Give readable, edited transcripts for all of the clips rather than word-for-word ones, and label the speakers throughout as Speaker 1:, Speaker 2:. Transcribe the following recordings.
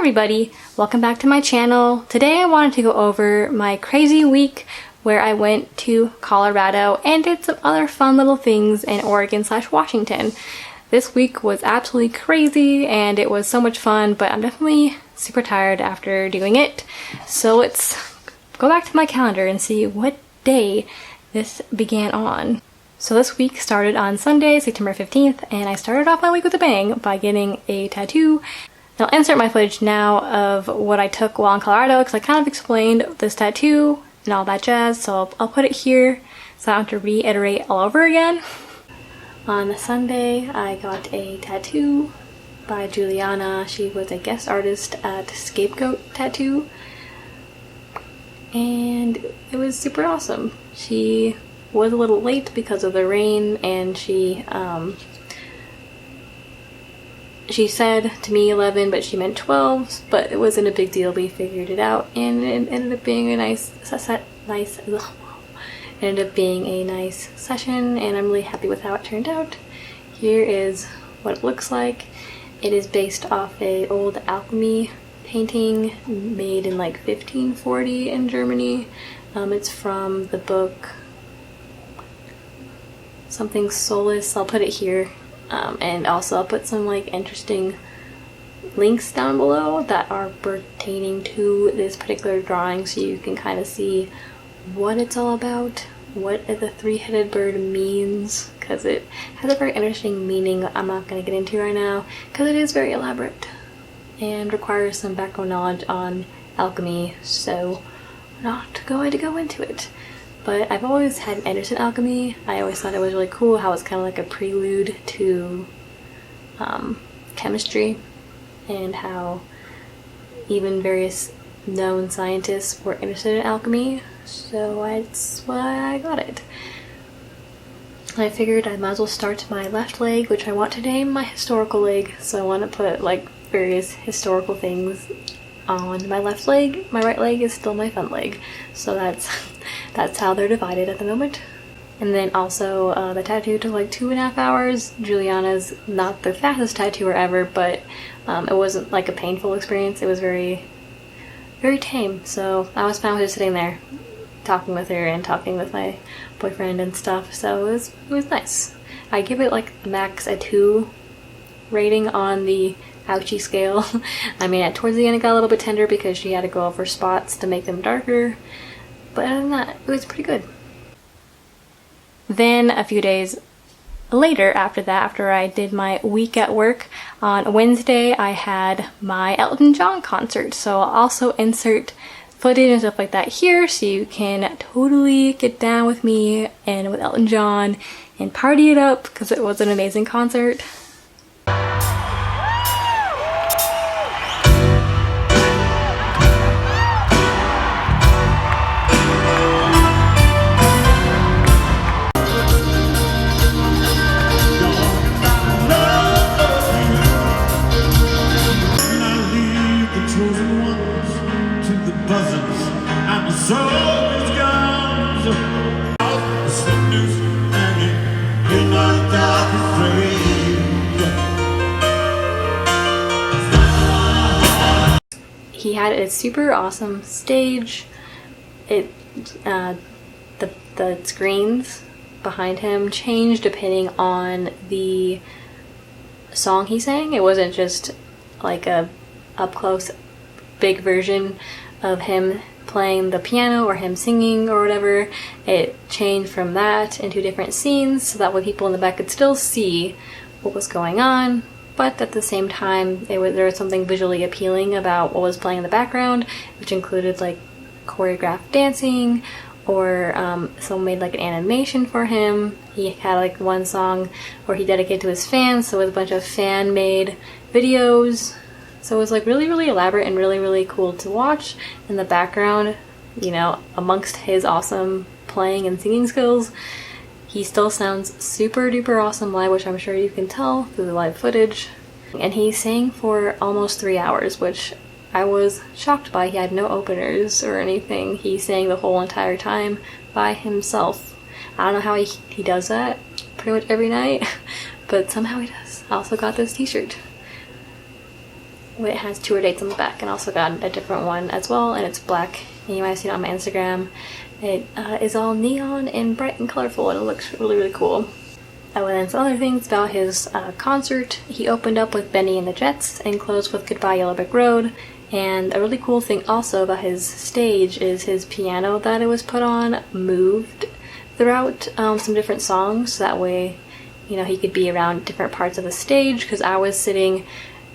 Speaker 1: everybody, welcome back to my channel. Today I wanted to go over my crazy week where I went to Colorado and did some other fun little things in Oregon/Washington. This week was absolutely crazy and it was so much fun, but I'm definitely super tired after doing it. So let's go back to my calendar and see what day this began on. So this week started on Sunday, September 15th, and I started off my week with a bang by getting a tattoo. I'll insert my footage now of what I took while in Colorado because I kind of explained this tattoo and all that jazz, so I'll put it here so I don't have to reiterate all over again. On Sunday, I got a tattoo by Juliana. She was a guest artist at Scapegoat Tattoo, and it was super awesome. She was a little late because of the rain, and she said to me 11, but she meant 12, but it wasn't a big deal. We figured it out, and it ended up being a nice session, and I'm really happy with how it turned out. Here is what it looks like. It is based off a old Alchemy painting made in like 1540 in Germany. It's from the book something Soulless. I'll put it here. And also I'll put some like interesting links down below that are pertaining to this particular drawing so you can kind of see what it's all about, what the three-headed bird means, because it has a very interesting meaning I'm not going to get into right now because it is very elaborate and requires some background knowledge on alchemy, so I'm not going to go into it. But I've always had an interest in alchemy. I always thought it was really cool how it's kind of like a prelude to chemistry, and how even various known scientists were interested in alchemy. So that's why I got it. I figured I might as well start my left leg, which I want to name my historical leg. So I want to put like various historical things on my left leg. My right leg is still my fun leg. So that's how they're divided at the moment. And then also the tattoo took like 2.5 hours. Juliana's not the fastest tattooer ever, but it wasn't like a painful experience. It was very, very tame. So I was fine with just sitting there talking with her and talking with my boyfriend and stuff. So it was nice. I give it like max a 2 rating on the ouchie scale. I mean, towards the end it got a little bit tender because she had to go over spots to make them darker. But other than that, it was pretty good. Then a few days later after that, after I did my week at work, on Wednesday I had my Elton John concert. So I'll also insert footage and stuff like that here so you can totally get down with me and with Elton John and party it up because it was an amazing concert. He had a super awesome stage. The screens behind him changed depending on the song he sang. It wasn't just like a up-close big version of him playing the piano or him singing or whatever. It changed from that into different scenes so that way people in the back could still see what was going on, but at the same time there was something visually appealing about what was playing in the background, which included like choreographed dancing, or someone made like an animation for him. He had like one song where he dedicated to his fans, so it was a bunch of fan-made videos. So it was like really, really elaborate and really, really cool to watch. In the background, you know, amongst his awesome playing and singing skills, he still sounds super duper awesome live, which I'm sure you can tell through the live footage. And he sang for almost 3 hours, which I was shocked by. He had no openers or anything. He sang the whole entire time by himself. I don't know how he does that pretty much every night, but somehow he does. I also got this t-shirt. It has tour dates on the back, and also got a different one as well, and it's black. And you might have seen it on my Instagram. It is all neon and bright and colorful, and it looks really, really cool. And then some other things about his concert. He opened up with Benny and the Jets and closed with Goodbye Yellow Brick Road. And a really cool thing also about his stage is his piano that it was put on moved throughout some different songs. So that way, you know, he could be around different parts of the stage, because I was sitting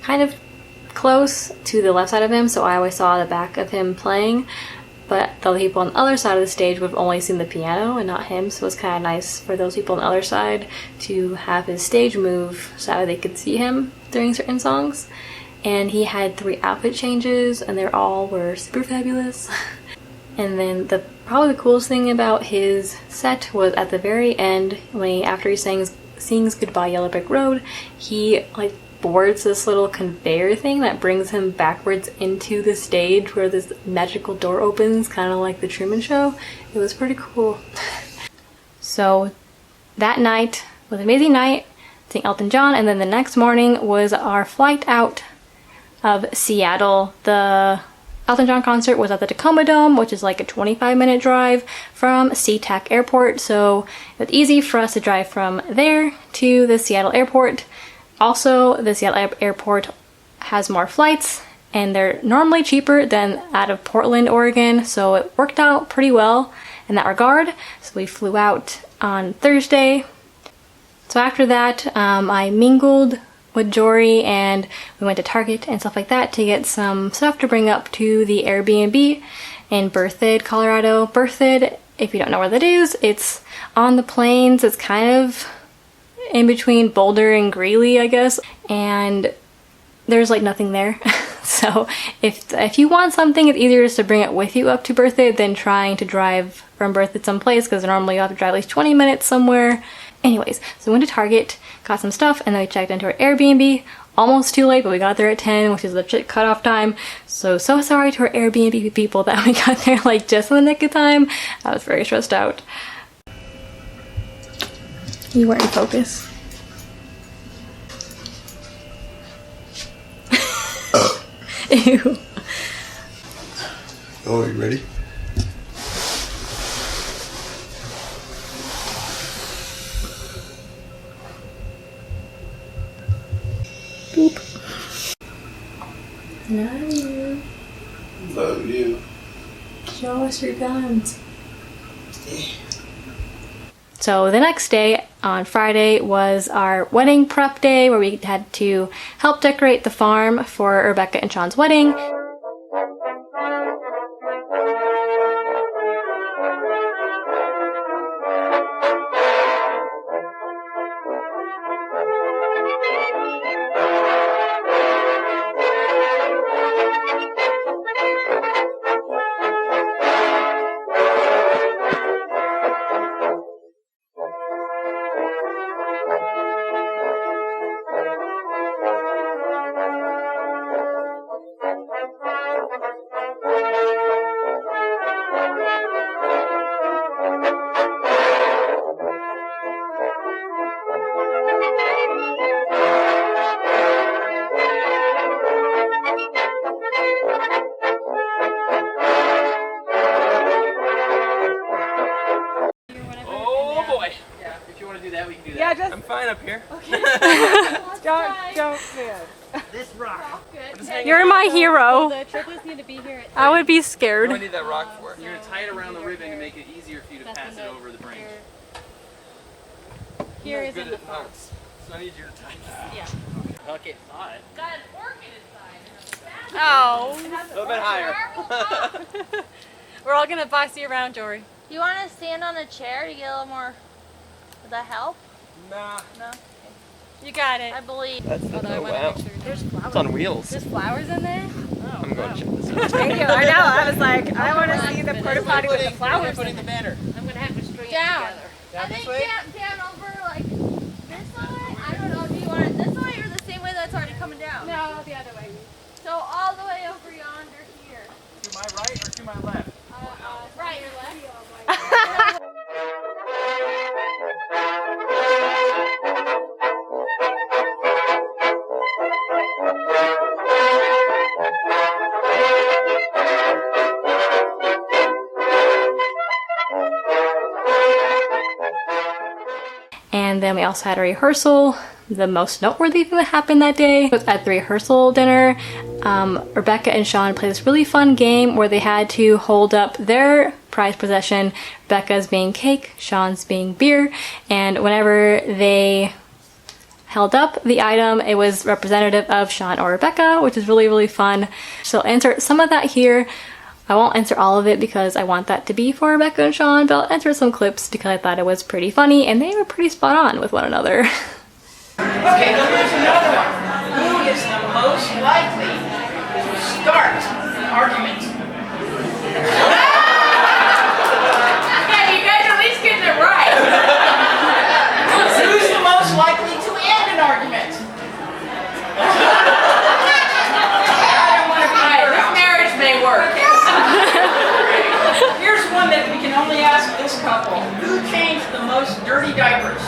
Speaker 1: kind of close to the left side of him, so I always saw the back of him playing. But the other people on the other side of the stage would have only seen the piano and not him, so it was kind of nice for those people on the other side to have his stage move so that they could see him during certain songs. And he had 3 outfit changes, and they all were super fabulous. And then probably the coolest thing about his set was at the very end, after he sings Goodbye Yellow Brick Road, he like boards this little conveyor thing that brings him backwards into the stage where this magical door opens, kind of like the Truman Show. It was pretty cool. So that night was an amazing night, seeing Elton John, and then the next morning was our flight out of Seattle. The Elton John concert was at the Tacoma Dome, which is like a 25-minute drive from SeaTac Airport, so it was easy for us to drive from there to the Seattle airport. Also, the Seattle airport has more flights, and they're normally cheaper than out of Portland, Oregon, so it worked out pretty well in that regard. So we flew out on Thursday. So after that, I mingled with Jory, and we went to Target and stuff like that to get some stuff to bring up to the Airbnb in Berthoud, Colorado. Berthoud, if you don't know where that is, it's on the plains. It's kind of in between Boulder and Greeley, I guess, and there's like nothing there. So if you want something, it's easier just to bring it with you up to Berthoud than trying to drive from Berthoud someplace, because normally you have to drive at least 20 minutes somewhere. Anyways, so we went to Target, got some stuff, and then we checked into our Airbnb. Almost too late, but we got there at 10, which is the legit cutoff time. So sorry to our Airbnb people that we got there like just in the nick of time. I was very stressed out. You weren't in focus. Ew.
Speaker 2: Oh, you ready?
Speaker 1: Beep. Love you.
Speaker 2: Love you.
Speaker 1: Show us your guns. So the next day, on Friday, was our wedding prep day, where we had to help decorate the farm for Rebecca and Sean's wedding.
Speaker 3: I'm fine up here.
Speaker 4: Okay. don't move.
Speaker 3: This rock.
Speaker 1: You're my hero.
Speaker 4: The triplets need to be here.
Speaker 1: I would be scared.
Speaker 3: What do I need that rock for? You're going to tie it around the ribbon to make it easier for you to pass it over the branch.
Speaker 4: Here is in the front.
Speaker 3: So I need you to tie it.
Speaker 4: Yeah.
Speaker 3: Hook it. Tie it.
Speaker 4: Got an orchid inside. Oh.
Speaker 3: A little bit higher.
Speaker 4: We're all gonna boss you around, Jory.
Speaker 5: You want to stand on a chair to get a little more? Would that help?
Speaker 3: Nah.
Speaker 5: No.
Speaker 4: You got it.
Speaker 5: I believe.
Speaker 3: That's
Speaker 4: Although I want to make sure.
Speaker 5: There's flowers.
Speaker 3: It's on wheels.
Speaker 4: There's flowers in there. Oh,
Speaker 3: I'm going to check this out.
Speaker 4: Thank you. I know. I was like, I want to see the porta potty with the flowers.
Speaker 3: Putting the banner.
Speaker 5: I'm gonna have to straighten
Speaker 4: Down.
Speaker 5: together.
Speaker 3: Down
Speaker 5: I
Speaker 3: this
Speaker 5: think
Speaker 3: way?
Speaker 5: down over like this way. I don't know. Do you want it this way or the same way that's already coming down?
Speaker 4: No, the other way.
Speaker 5: So all the way over yonder here.
Speaker 3: To my right or to my left?
Speaker 5: Right. Your left.
Speaker 1: And then we also had a rehearsal. The most noteworthy thing that happened that day was at the rehearsal dinner. Rebecca and Sean played this really fun game where they had to hold up their prized possession, Rebecca's being cake, Sean's being beer, and whenever they held up the item, it was representative of Sean or Rebecca, which is really, really fun. So I'll insert some of that here. I won't answer all of it because I want that to be for Rebecca and Sean, but I'll answer some clips because I thought it was pretty funny and they were pretty spot on with one another.
Speaker 6: Okay, now here's another one. Who is the most likely to start an argument? Yeah, you guys are at least getting it right. Who's the most likely to end an argument? This marriage may work. Here's one that we can only ask this couple. Who changed the most dirty diapers?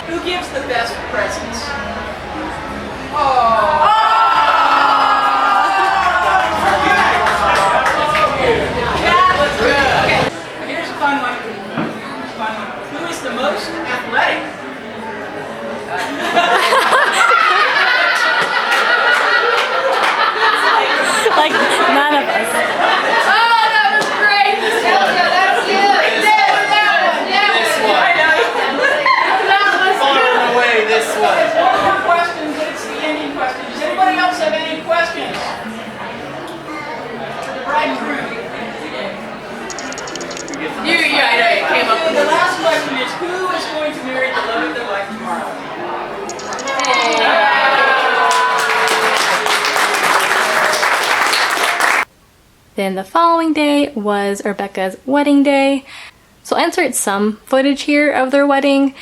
Speaker 6: Who gives the best presents? Oh! That was good. Okay. Here's a fun one. Who is the most athletic?
Speaker 1: Like, none of us.
Speaker 6: One more question, but it's the ending question. Does anybody else have any questions? The bride and groom. I know you came up with the last question is who is going to marry the love of their life tomorrow?
Speaker 1: Then the following day was Rebecca's wedding day. So I'll insert some footage here of their wedding.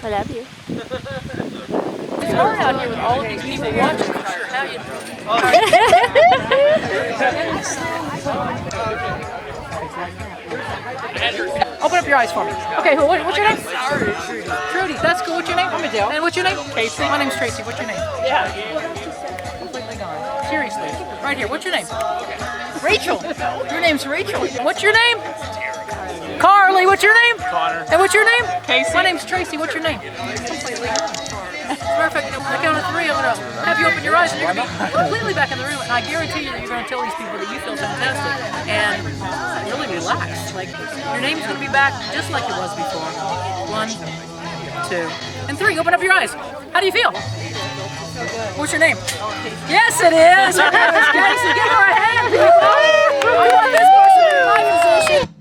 Speaker 5: I love you. It's hard out here with all of these people watching. Now you
Speaker 6: Open up your eyes for me. Okay, what's your name? Trudy. That's cool. What's your name? And what's your name? Casey. My name's Tracy. What's your name? Yeah. Completely gone. Seriously. Right here. What's your name? Rachel. Your name's Rachel. What's your name? Carly. What's your name? Connor. And what's your name? Casey. My name's Tracy. What's your name? Completely gone. Perfect. On the count of 3, I'm going to have you open your eyes and you're going to be completely back in the room. And I guarantee you that you're going to tell these people that you feel fantastic and really relax. Like, your name's going to be back just like it was before. 1, 2, and 3. Open up your eyes. How do you feel? What's your name? Yes, it is. Casey, give her a hand, people. I want this person in my position.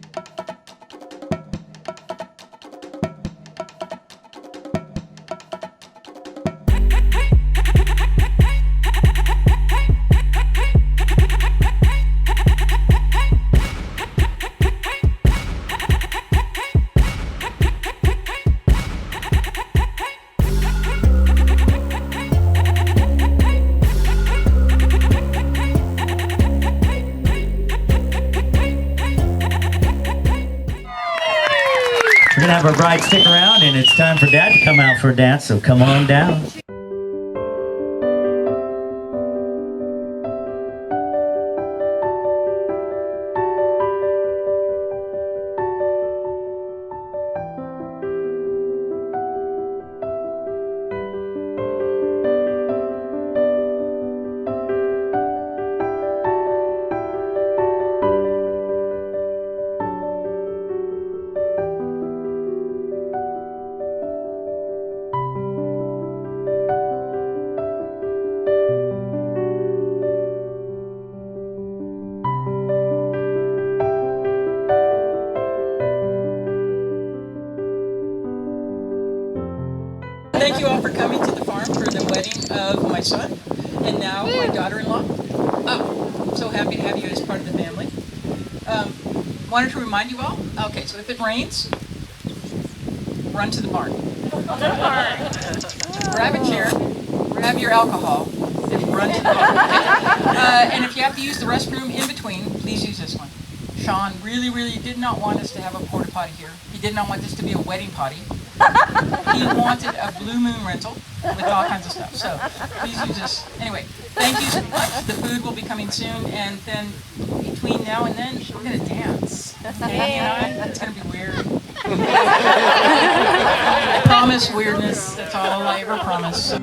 Speaker 7: We're gonna have our bride stick around, and it's time for Dad to come out for a dance, so come on down.
Speaker 6: Thank you all for coming to the farm for the wedding of my son and now my daughter-in-law. Oh, so happy to have you as part of the family. Wanted to remind you all, okay, so if it rains, run to the barn. Grab a chair, grab your alcohol, and run to the barn. And if you have to use the restroom in between, please use this one. Sean really did not want us to have a porta potty here. He did not want this to be a wedding potty. He wanted a Blue Moon rental with all kinds of stuff. So please use this. Anyway, thank you so much. The food will be coming soon, and then between now and then, we're gonna dance. Okay, you know, it's gonna be weird. I promise weirdness. That's all I ever promise.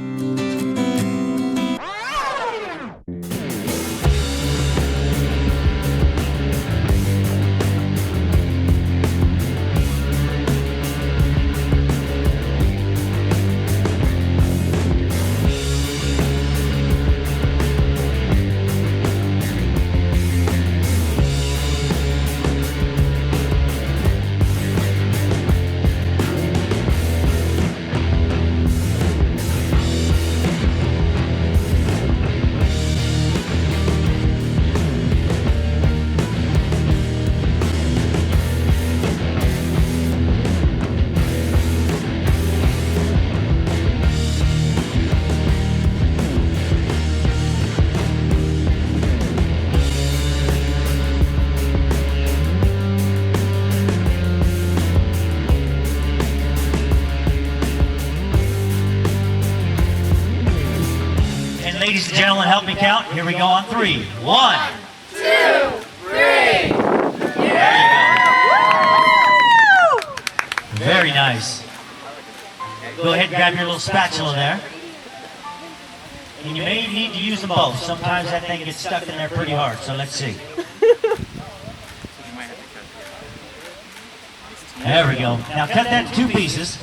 Speaker 7: Ladies and gentlemen, help me count. Here we go on 3. 1, 2, 3. There you go. Very nice. Go ahead and grab your little spatula there. And you may need to use them both. Sometimes that thing gets stuck in there pretty hard, so let's see. There we go. Now cut that to 2 pieces.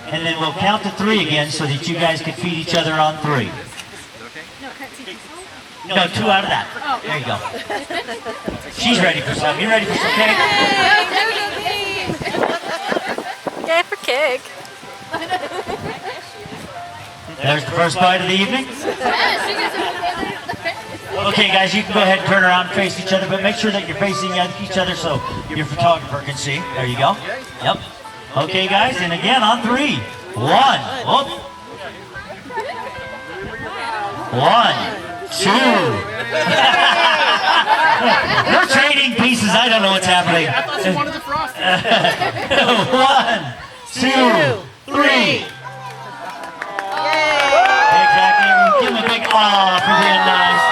Speaker 7: And then we'll count to 3 again so that you guys can feed each other on 3. No, 2 out of that. There you go. She's ready for some. You ready for some cake?
Speaker 4: Yeah, for cake.
Speaker 7: There's the first bite of the evening. Okay, guys, you can go ahead and turn around and face each other, but make sure that you're facing each other so your photographer can see. There you go. Yep. Okay, guys, and again on 3. 1. Whoop. 2. We're trading pieces. I don't know what's happening.
Speaker 3: I thought you wanted the frosting.
Speaker 7: 1, 2, 3. Hey, Jackie, give him a big aw for being nice.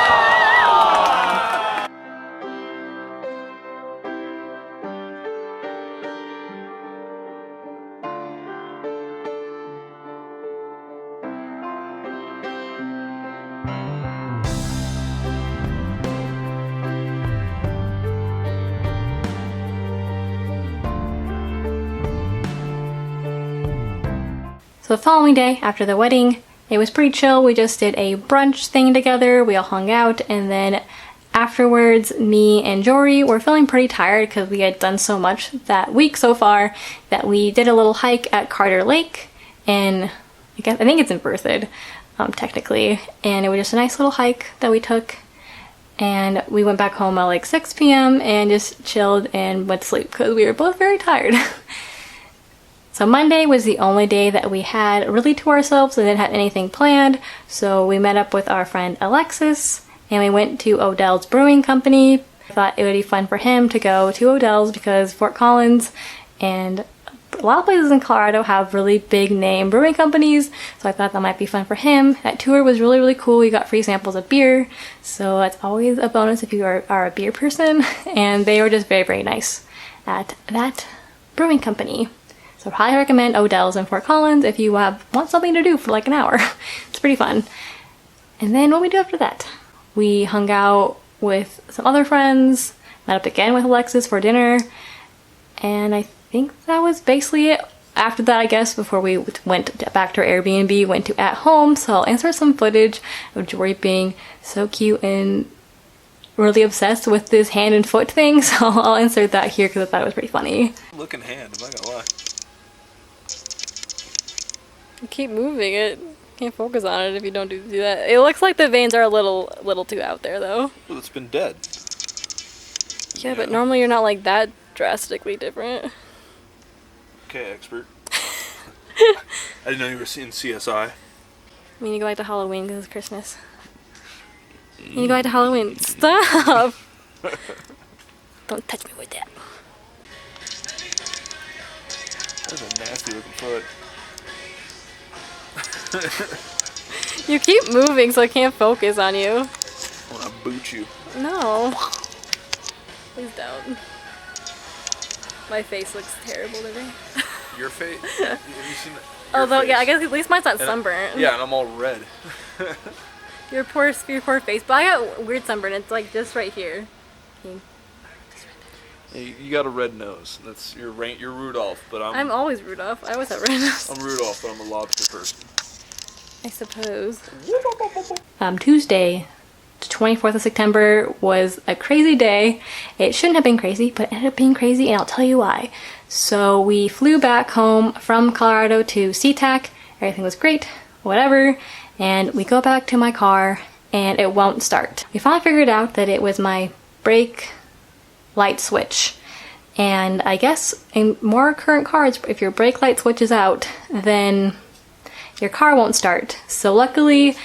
Speaker 1: So the following day after the wedding, it was pretty chill. We just did a brunch thing together. We all hung out, and then afterwards, me and Jory were feeling pretty tired because we had done so much that week so far that we did a little hike at Carter Lake, and I think it's in Berthoud, technically. And it was just a nice little hike that we took, and we went back home at like 6 p.m. and just chilled and went to sleep because we were both very tired. So Monday was the only day that we had really to ourselves and didn't have anything planned. So we met up with our friend Alexis and we went to Odell's Brewing Company. I thought it would be fun for him to go to Odell's because Fort Collins and a lot of places in Colorado have really big name brewing companies. So I thought that might be fun for him. That tour was really, really cool. We got free samples of beer. So that's always a bonus if you are a beer person. And they were just very, very nice at that brewing company. So I highly recommend Odell's in Fort Collins if you want something to do for like an hour. It's pretty fun. And then what we do after that? We hung out with some other friends, met up again with Alexis for dinner, and I think that was basically it. After that, I guess, before we went back to our Airbnb, went to at home, so I'll insert some footage of Jory being so cute and really obsessed with this hand and foot thing, so I'll insert that here because I thought it was pretty funny.
Speaker 2: Looking hand, I'm not gonna lie.
Speaker 1: You keep moving it. Can't focus on it if you don't do that. It looks like the veins are a little too out there though.
Speaker 2: Well, it's been dead.
Speaker 1: Yeah, but normally you're not like that drastically different.
Speaker 2: Okay, expert. I didn't know you were seeing CSI.
Speaker 1: I mean, you go back to Halloween because it's Christmas. You go back to Halloween. Stop! Don't touch me with that.
Speaker 2: That's a nasty looking foot.
Speaker 1: You keep moving so I can't focus on you.
Speaker 2: I wanna boot you.
Speaker 1: No. Please don't. My face looks terrible to me.
Speaker 2: Your face? Have you seen that?
Speaker 1: Although, yeah, I guess at least mine's not sunburnt.
Speaker 2: Yeah, and I'm all red.
Speaker 1: Your poor face. But I got weird sunburn. It's like just right here.
Speaker 2: You got a red nose. That's you're Rudolph, but
Speaker 1: I'm always Rudolph. I always have red nose.
Speaker 2: I'm Rudolph, but I'm a lobster person.
Speaker 1: I suppose. Tuesday, the 24th of September was a crazy day. It shouldn't have been crazy, but it ended up being crazy, and I'll tell you why. So we flew back home from Colorado to SeaTac. Everything was great, whatever. And we go back to my car, and it won't start. We finally figured out that it was my brake light switch. And I guess in more current cars, if your brake light switch is out, then your car won't start. So luckily,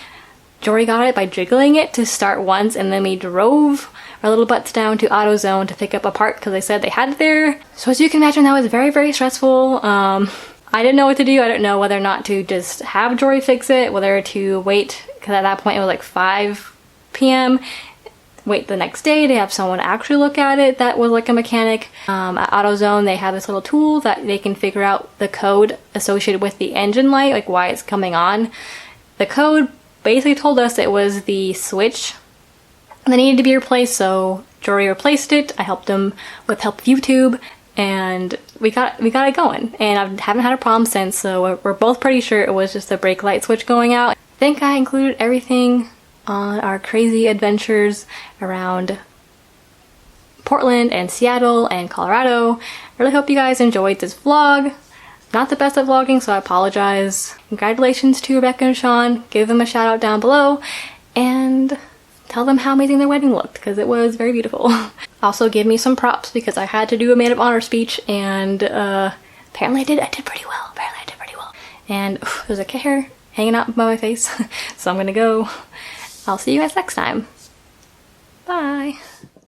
Speaker 1: Jory got it by jiggling it to start once, and then we drove our little butts down to AutoZone to pick up a part because they said they had it there. So as you can imagine, that was very, very stressful. I didn't know what to do. I didn't know whether or not to just have Jory fix it, whether to wait, because at that point it was like 5 p.m. Wait the next day to have someone actually look at it that was like a mechanic. At AutoZone, they have this little tool that they can figure out the code associated with the engine light, like why it's coming on. The code basically told us it was the switch that needed to be replaced, so Jory replaced it. I helped him with help of YouTube, and we got it going. And I haven't had a problem since, so we're both pretty sure it was just the brake light switch going out. I think I included everything on our crazy adventures around Portland and Seattle and Colorado. I really hope you guys enjoyed this vlog. Not the best at vlogging, so I apologize. Congratulations to Rebecca and Sean. Give them a shout out down below and tell them how amazing their wedding looked because it was very beautiful. Also give me some props because I had to do a maid of honor speech, and apparently I did pretty well. And there's a cat hair hanging out by my face, so I'm gonna go I'll see you guys next time. Bye.